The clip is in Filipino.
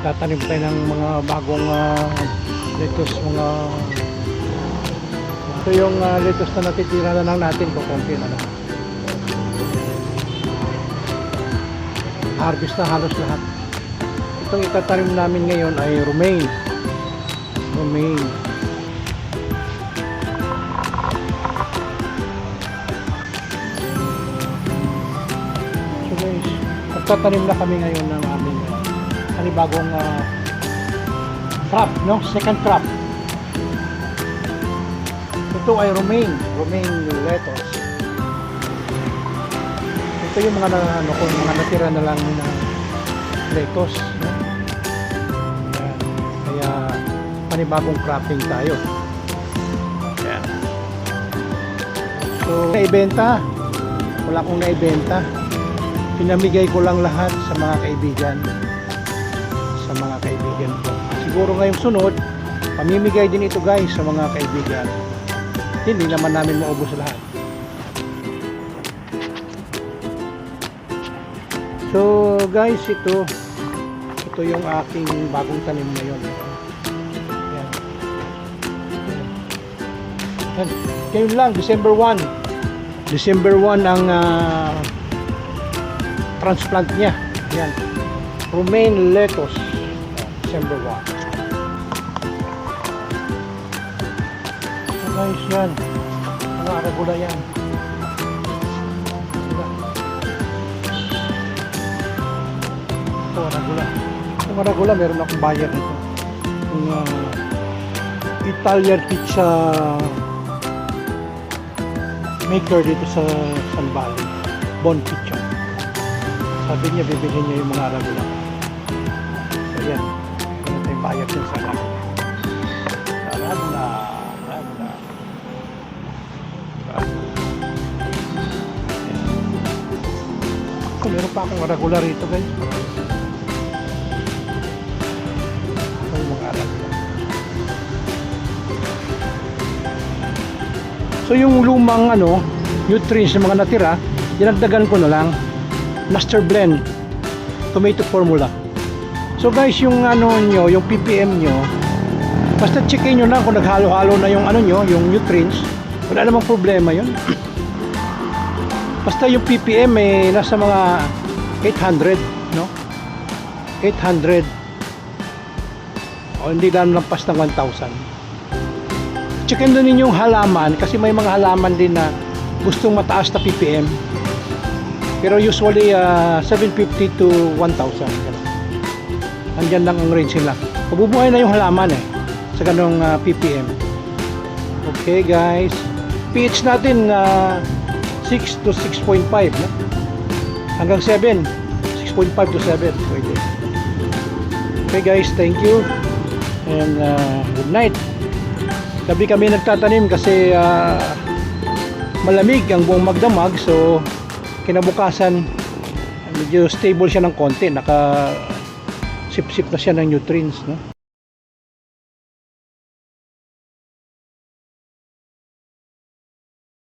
Tatanim tayo ng mga bagong lettuce, ito yung lettuce na natitira na lang natin, kukunti na lang. Harvest na halos lahat. Itong itatanim namin ngayon ay romaine. So guys, magtatanim na kami ngayon ng aming bagong crop, no? Second crop. Ito ay romaine lettuce. Ito yung mga mga natira na lang na lettuce, no? Kaya panibagong cropping tayo. Ayan. So, naibenta. Wala akong naibenta. Pinamigay ko lang lahat sa mga kaibigan. Ko. Siguro ngayong sunod, pamimigay din ito guys sa mga kaibigan. Hindi naman namin maubos lahat. So guys, ito yung aking bagong tanim ngayon. Ayan. Ngayon lang, December 1 ang transplant niya. Ayan. Romaine lettuce, December 1. So guys, yan mga arugula yan. Ito arugula, meron akong buyer nito, yung Italian pizza maker dito sa San Valley, Bon Pizza. Sabi niya bibilhin niya yung mga arugula. So yan, ito yung buyer din sa akin. Arugula. So, meron pa akong arugula rito guys. Ito yung mga arugula. So yung lumang nutrients na mga natira, dinagdagan ko na lang master blend tomato formula. So guys, yung nyo, yung ppm nyo, basta checkin nyo na kung naghalo-halo na yung yung nutrients. Wala namang problema yun. Basta yung ppm nasa mga 800, no? 800 o hindi lang lampas ng 1,000. Checkin din yung halaman, kasi may mga halaman din na gustong mataas na ppm. Pero usually 750 to 1,000. Andyan lang ang range nila. Mabubuhay na yung halaman sa ganong ppm. Okay guys, pH natin 6 to 6.5, no? Hanggang 7, 6.5 to 7 pwede. Okay guys, thank you and good night. Gabi kami nagtatanim kasi malamig ang buong Magdamag, so kinabukasan medyo stable siya ng konti, naka sip-sip na siya ng nutrients, no?